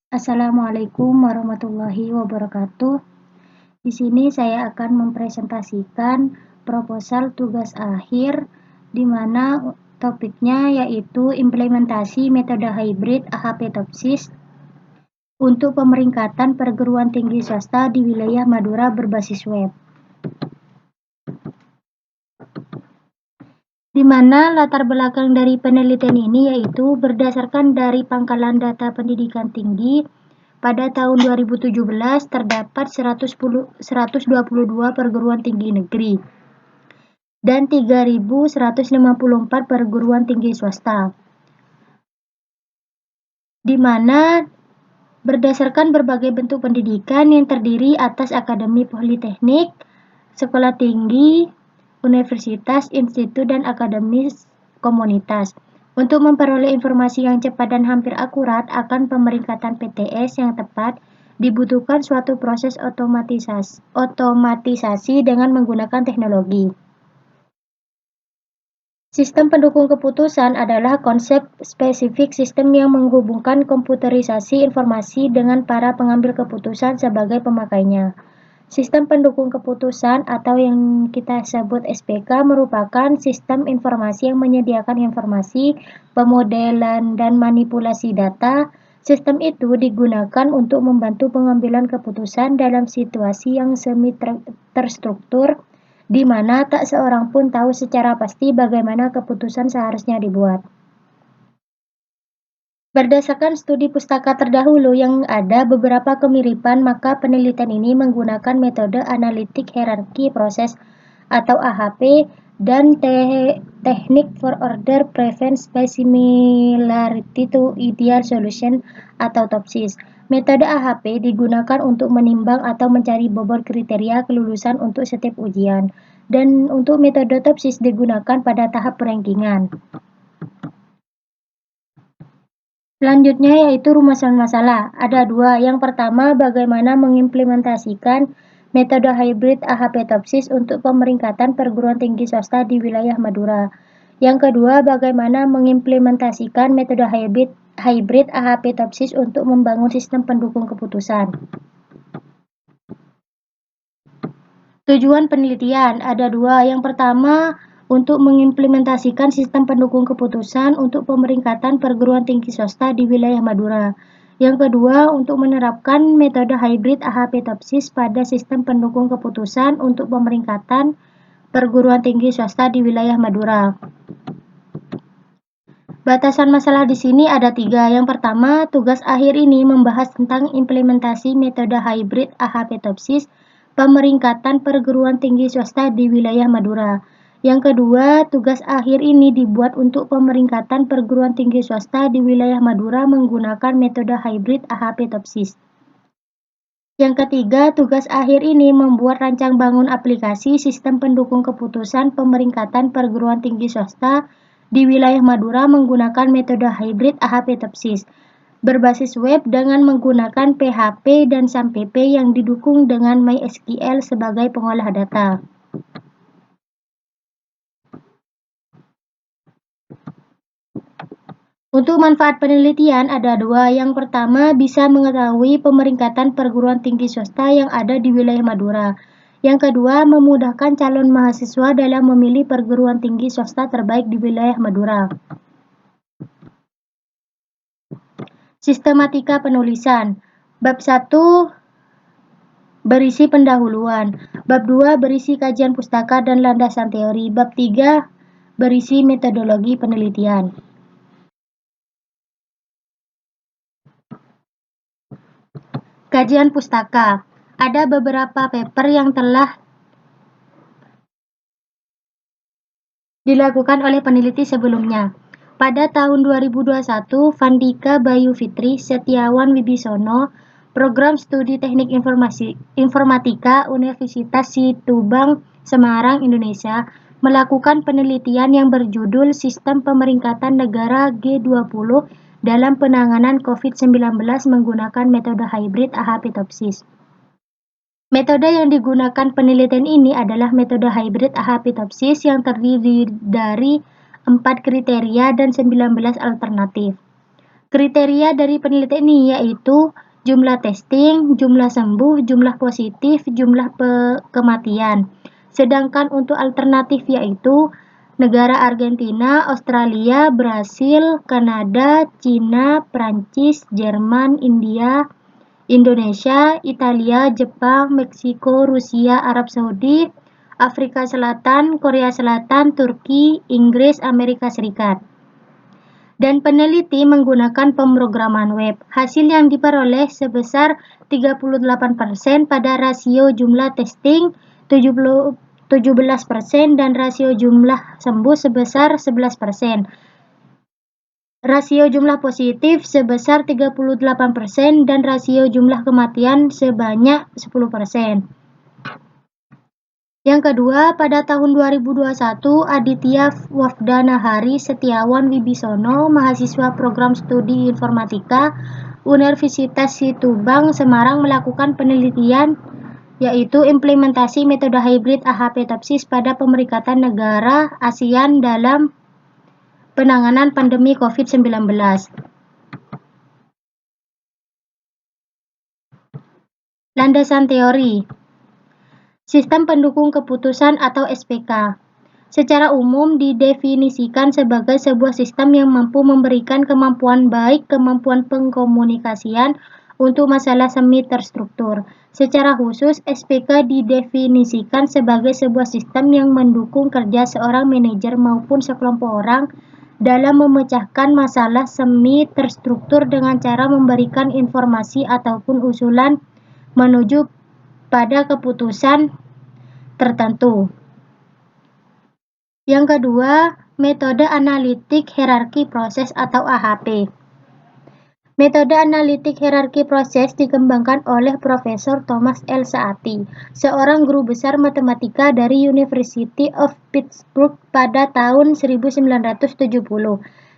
Assalamualaikum warahmatullahi wabarakatuh. Di sini saya akan mempresentasikan proposal tugas akhir di mana topiknya yaitu implementasi metode hybrid AHP-TOPSIS untuk pemeringkatan perguruan tinggi swasta di wilayah Madura berbasis web. Di mana latar belakang dari penelitian ini yaitu berdasarkan dari pangkalan data pendidikan tinggi pada tahun 2017 terdapat 122 perguruan tinggi negeri dan 3.154 perguruan tinggi swasta, di mana berdasarkan berbagai bentuk pendidikan yang terdiri atas akademi politeknik, sekolah tinggi, universitas, institut, dan akademis komunitas. Untuk memperoleh informasi yang cepat dan hampir akurat akan pemeringkatan PTS yang tepat, dibutuhkan suatu proses otomatisasi dengan menggunakan teknologi. Sistem pendukung keputusan adalah konsep spesifik sistem yang menghubungkan komputerisasi informasi dengan para pengambil keputusan sebagai pemakainya. Sistem pendukung keputusan atau yang kita sebut SPK merupakan sistem informasi yang menyediakan informasi, pemodelan, dan manipulasi data. Sistem itu digunakan untuk membantu pengambilan keputusan dalam situasi yang semi-terstruktur, di mana tak seorang pun tahu secara pasti bagaimana keputusan seharusnya dibuat. Berdasarkan studi pustaka terdahulu yang ada beberapa kemiripan, maka penelitian ini menggunakan metode analitik hierarki proses atau AHP dan teknik for order preference by similarity to ideal solution atau TOPSIS. Metode AHP digunakan untuk menimbang atau mencari bobot kriteria kelulusan untuk setiap ujian, dan untuk metode TOPSIS digunakan pada tahap perankingan. Selanjutnya yaitu rumusan masalah. Ada dua. Yang pertama, bagaimana mengimplementasikan metode hybrid AHP-TOPSIS untuk pemeringkatan perguruan tinggi swasta di wilayah Madura. Yang kedua, bagaimana mengimplementasikan metode hybrid AHP-TOPSIS untuk membangun sistem pendukung keputusan. Tujuan penelitian ada dua. Yang pertama, untuk mengimplementasikan sistem pendukung keputusan untuk pemeringkatan perguruan tinggi swasta di wilayah Madura. Yang kedua, untuk menerapkan metode hybrid AHP-TOPSIS pada sistem pendukung keputusan untuk pemeringkatan perguruan tinggi swasta di wilayah Madura. Batasan masalah di sini ada tiga. Yang pertama, tugas akhir ini membahas tentang implementasi metode hybrid AHP-TOPSIS pemeringkatan perguruan tinggi swasta di wilayah Madura. Yang kedua, tugas akhir ini dibuat untuk pemeringkatan perguruan tinggi swasta di wilayah Madura menggunakan metode hybrid AHP-TOPSIS. Yang ketiga, tugas akhir ini membuat rancang bangun aplikasi sistem pendukung keputusan pemeringkatan perguruan tinggi swasta di wilayah Madura menggunakan metode hybrid AHP-TOPSIS berbasis web dengan menggunakan PHP dan SAMPP yang didukung dengan MySQL sebagai pengolah data. Untuk manfaat penelitian ada dua. Yang pertama, bisa mengetahui pemeringkatan perguruan tinggi swasta yang ada di wilayah Madura. Yang kedua, memudahkan calon mahasiswa dalam memilih perguruan tinggi swasta terbaik di wilayah Madura. Sistematika penulisan. Bab 1 berisi pendahuluan. Bab 2 berisi kajian pustaka dan landasan teori. Bab 3 berisi metodologi penelitian. Kajian pustaka. Ada beberapa paper yang telah dilakukan oleh peneliti sebelumnya. Pada tahun 2021, Vandika Bayu Fitri, Setiawan Wibisono, Program Studi Teknik Informatika Universitas Situbang, Semarang, Indonesia, melakukan penelitian yang berjudul Sistem Pemeringkatan Negara G20 dalam Penanganan COVID-19 menggunakan metode hybrid ahapitopsis. Metode yang digunakan penelitian ini adalah metode hybrid ahapitopsis yang terdiri dari 4 kriteria dan 19 alternatif. Kriteria dari penelitian ini yaitu jumlah testing, jumlah sembuh, jumlah positif, jumlah kematian. Sedangkan untuk alternatif yaitu negara Argentina, Australia, Brasil, Kanada, Cina, Prancis, Jerman, India, Indonesia, Italia, Jepang, Meksiko, Rusia, Arab Saudi, Afrika Selatan, Korea Selatan, Turki, Inggris, Amerika Serikat. Dan peneliti menggunakan pemrograman web. Hasil yang diperoleh sebesar 38% pada rasio jumlah testing 17% dan rasio jumlah sembuh sebesar 11%. Rasio jumlah positif sebesar 38% dan rasio jumlah kematian sebanyak 10%. Yang kedua, pada tahun 2021, Aditya Wafdana Hari Setiawan Wibisono, mahasiswa program studi informatika Universitas Situbang Semarang melakukan penelitian yaitu implementasi metode hybrid ahapitopsis pada pemeringkatan negara ASEAN dalam penanganan pandemi COVID-19. Landasan teori. Sistem pendukung keputusan atau SPK secara umum didefinisikan sebagai sebuah sistem yang mampu memberikan kemampuan baik kemampuan pengkomunikasian untuk masalah semi terstruktur. Secara khusus, SPK didefinisikan sebagai sebuah sistem yang mendukung kerja seorang manajer maupun sekelompok orang dalam memecahkan masalah semi terstruktur dengan cara memberikan informasi ataupun usulan menuju pada keputusan tertentu. Yang kedua, metode analitik hierarki proses atau AHP. Metode analitik hierarki proses dikembangkan oleh Profesor Thomas L. Saati, seorang guru besar matematika dari University of Pittsburgh pada tahun 1970.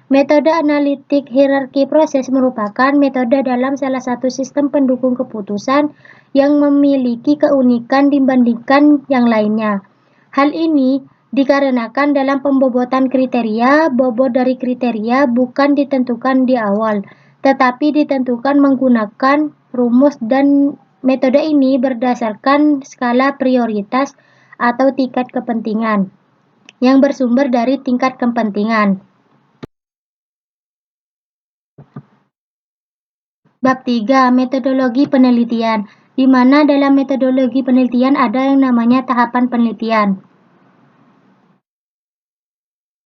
Metode analitik hierarki proses merupakan metode dalam salah satu sistem pendukung keputusan yang memiliki keunikan dibandingkan yang lainnya. Hal ini dikarenakan dalam pembobotan kriteria, bobot dari kriteria bukan ditentukan di awal, tetapi ditentukan menggunakan rumus dan metode ini berdasarkan skala prioritas atau tingkat kepentingan yang bersumber dari tingkat kepentingan. Bab 3. Metodologi penelitian, di mana dalam metodologi penelitian ada yang namanya tahapan penelitian.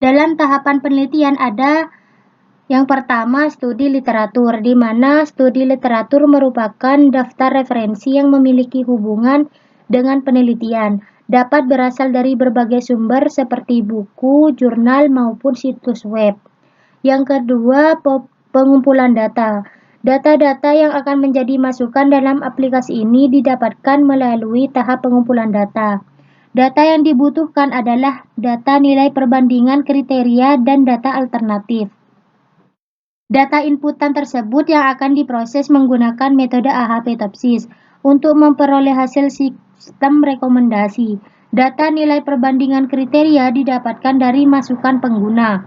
Dalam tahapan penelitian ada yang pertama studi literatur, di mana studi literatur merupakan daftar referensi yang memiliki hubungan dengan penelitian. Dapat berasal dari berbagai sumber seperti buku, jurnal, maupun situs web. Yang kedua, pengumpulan data. Data-data yang akan menjadi masukan dalam aplikasi ini didapatkan melalui tahap pengumpulan data. Data yang dibutuhkan adalah data nilai perbandingan kriteria dan data alternatif. Data inputan tersebut yang akan diproses menggunakan metode ahapitopsis untuk memperoleh hasil sistem rekomendasi. Data nilai perbandingan kriteria didapatkan dari masukan pengguna.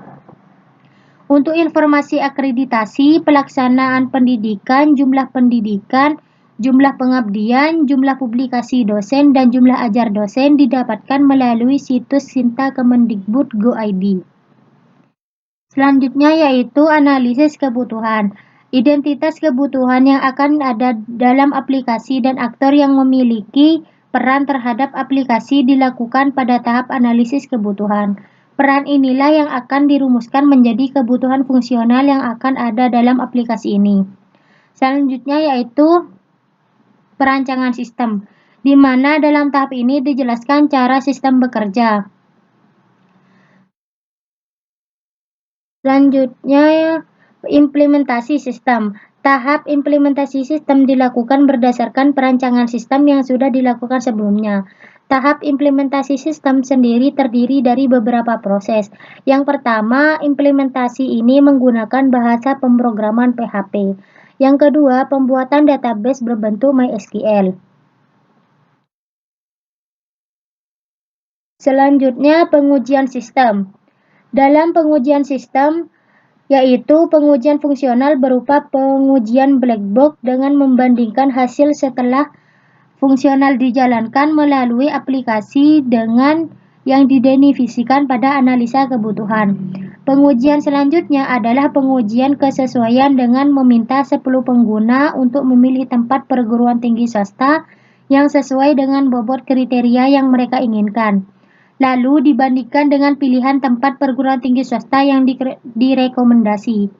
Untuk informasi akreditasi, pelaksanaan pendidikan, jumlah pengabdian, jumlah publikasi dosen, dan jumlah ajar dosen didapatkan melalui situs Sinta Kemendikbud Go.id. Selanjutnya yaitu analisis kebutuhan. Identitas kebutuhan yang akan ada dalam aplikasi dan aktor yang memiliki peran terhadap aplikasi dilakukan pada tahap analisis kebutuhan. Peran inilah yang akan dirumuskan menjadi kebutuhan fungsional yang akan ada dalam aplikasi ini. Selanjutnya yaitu perancangan sistem, di mana dalam tahap ini dijelaskan cara sistem bekerja. Selanjutnya implementasi sistem. Tahap implementasi sistem dilakukan berdasarkan perancangan sistem yang sudah dilakukan sebelumnya. Tahap implementasi sistem sendiri terdiri dari beberapa proses. Yang pertama, implementasi ini menggunakan bahasa pemrograman PHP. Yang kedua, pembuatan database berbentuk MySQL. Selanjutnya, pengujian sistem. Dalam pengujian sistem, yaitu pengujian fungsional berupa pengujian black box dengan membandingkan hasil setelah fungsional dijalankan melalui aplikasi dengan yang didefinisikan pada analisa kebutuhan. Pengujian selanjutnya adalah pengujian kesesuaian dengan meminta 10 pengguna untuk memilih tempat perguruan tinggi swasta yang sesuai dengan bobot kriteria yang mereka inginkan. Lalu dibandingkan dengan pilihan tempat perguruan tinggi swasta yang direkomendasi.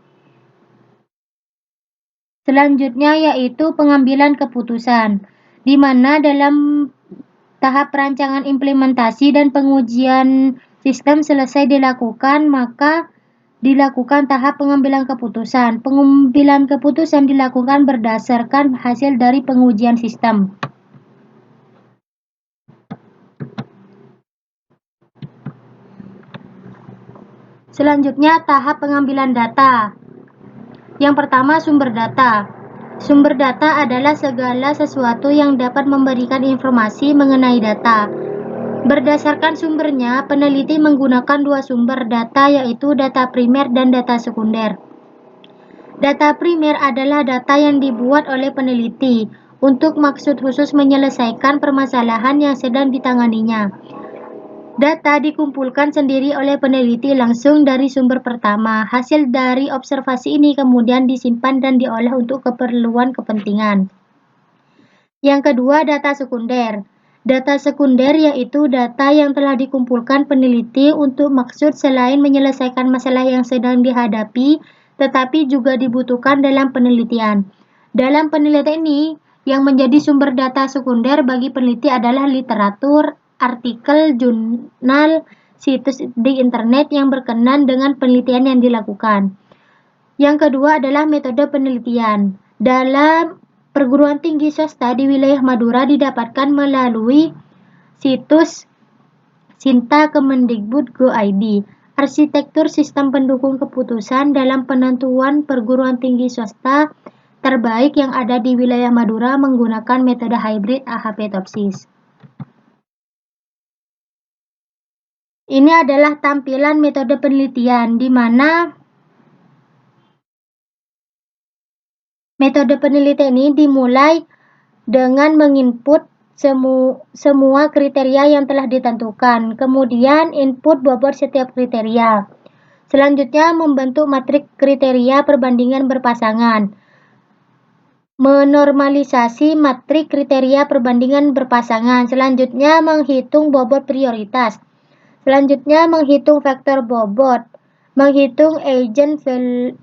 Selanjutnya yaitu pengambilan keputusan, di mana dalam tahap perancangan implementasi dan pengujian sistem selesai dilakukan, maka dilakukan tahap pengambilan keputusan. Pengambilan keputusan dilakukan berdasarkan hasil dari pengujian sistem. Selanjutnya, tahap pengambilan data. Yang pertama, sumber data. Sumber data adalah segala sesuatu yang dapat memberikan informasi mengenai data. Berdasarkan sumbernya, peneliti menggunakan dua sumber data, yaitu data primer dan data sekunder. Data primer adalah data yang dibuat oleh peneliti untuk maksud khusus menyelesaikan permasalahan yang sedang ditanganinya. Data dikumpulkan sendiri oleh peneliti langsung dari sumber pertama. Hasil dari observasi ini kemudian disimpan dan diolah untuk keperluan kepentingan. Yang kedua, data sekunder. Data sekunder yaitu data yang telah dikumpulkan peneliti untuk maksud selain menyelesaikan masalah yang sedang dihadapi, tetapi juga dibutuhkan dalam penelitian. Dalam penelitian ini, yang menjadi sumber data sekunder bagi peneliti adalah literatur, artikel, jurnal, situs di internet yang berkenan dengan penelitian yang dilakukan. Yang kedua adalah metode penelitian. Dalam perguruan tinggi swasta di wilayah Madura didapatkan melalui situs Sinta Kemendikbud.go.id. Arsitektur sistem pendukung keputusan dalam penentuan perguruan tinggi swasta terbaik yang ada di wilayah Madura menggunakan metode hybrid AHP Topsis. Ini adalah tampilan metode penelitian di mana metode penelitian ini dimulai dengan menginput semua kriteria yang telah ditentukan, kemudian input bobot setiap kriteria. Selanjutnya membentuk matrik kriteria perbandingan berpasangan. Menormalisasi matrik kriteria perbandingan berpasangan. Selanjutnya menghitung bobot prioritas. Selanjutnya menghitung faktor bobot. Menghitung agent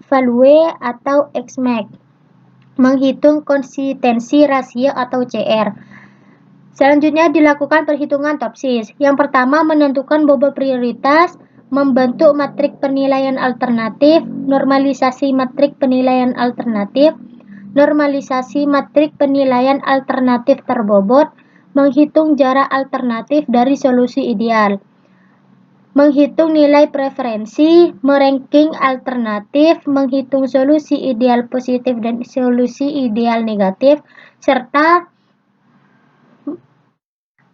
value atau Xmax. Menghitung konsistensi rasio atau CR. Selanjutnya dilakukan perhitungan Topsis. Yang pertama menentukan bobot prioritas, membentuk matrik penilaian alternatif, normalisasi matrik penilaian alternatif, normalisasi matrik penilaian alternatif terbobot, menghitung jarak alternatif dari solusi ideal, menghitung nilai preferensi, meranking alternatif, menghitung solusi ideal positif dan solusi ideal negatif, serta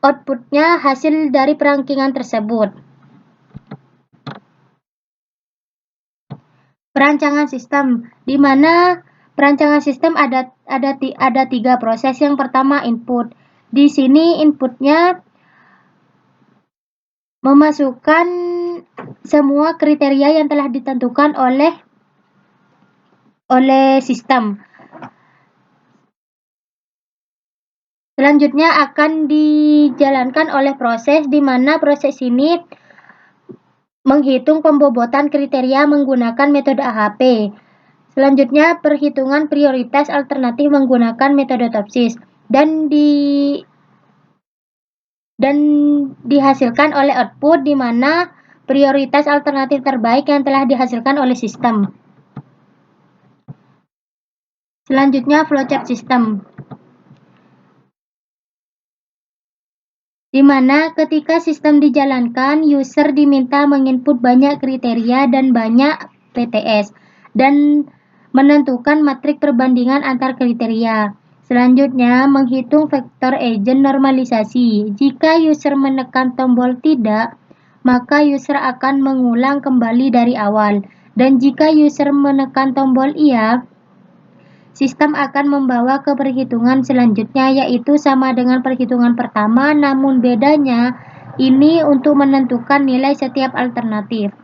outputnya hasil dari perankingan tersebut. Perancangan sistem, di mana perancangan sistem ada tiga proses. Yang pertama input. Di sini inputnya memasukkan semua kriteria yang telah ditentukan oleh sistem. Selanjutnya akan dijalankan oleh proses, di mana proses ini menghitung pembobotan kriteria menggunakan metode AHP. Selanjutnya perhitungan prioritas alternatif menggunakan metode Topsis dan dihasilkan oleh output, di mana prioritas alternatif terbaik yang telah dihasilkan oleh sistem. Selanjutnya, flowchart sistem. Di sini adalah flowchart sistem, di mana proses ini menghitung pembobotan kriteria menggunakan metode AHP. Selanjutnya perhitungan prioritas alternatif menggunakan metode Topsis dan dihasilkan oleh output, di mana prioritas alternatif terbaik yang telah dihasilkan oleh sistem. Selanjutnya, flowchart system. di mana ketika sistem dijalankan, user diminta menginput banyak kriteria dan banyak PTS, dan menentukan matrik perbandingan antar kriteria. Selanjutnya, menghitung vektor agent normalisasi. Jika user menekan tombol tidak, maka user akan mengulang kembali dari awal. Dan jika user menekan tombol iya, sistem akan membawa ke perhitungan selanjutnya, yaitu sama dengan perhitungan pertama, namun bedanya ini untuk menentukan nilai setiap alternatif.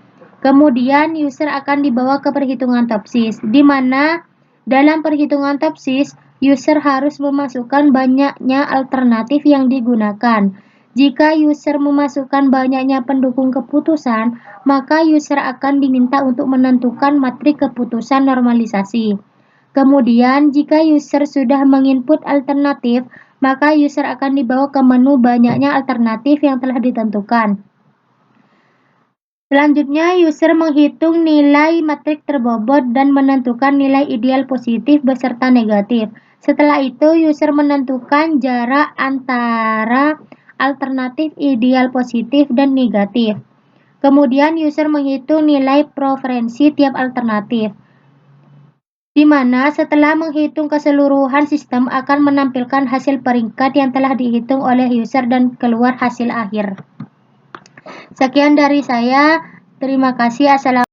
Kemudian user akan dibawa ke perhitungan topsis, di mana dalam perhitungan topsis, user harus memasukkan banyaknya alternatif yang digunakan. Jika user memasukkan banyaknya pendukung keputusan, maka user akan diminta untuk menentukan matrik keputusan normalisasi. Kemudian, jika user sudah menginput alternatif, maka user akan dibawa ke menu banyaknya alternatif yang telah ditentukan. Selanjutnya, user menghitung nilai matrik terbobot dan menentukan nilai ideal positif beserta negatif. Setelah itu, user menentukan jarak antara alternatif ideal positif dan negatif. Kemudian, user menghitung nilai preferensi tiap alternatif, di mana setelah menghitung keseluruhan sistem akan menampilkan hasil peringkat yang telah dihitung oleh user dan keluar hasil akhir. Sekian dari saya. Terima kasih. Assalamualaikum.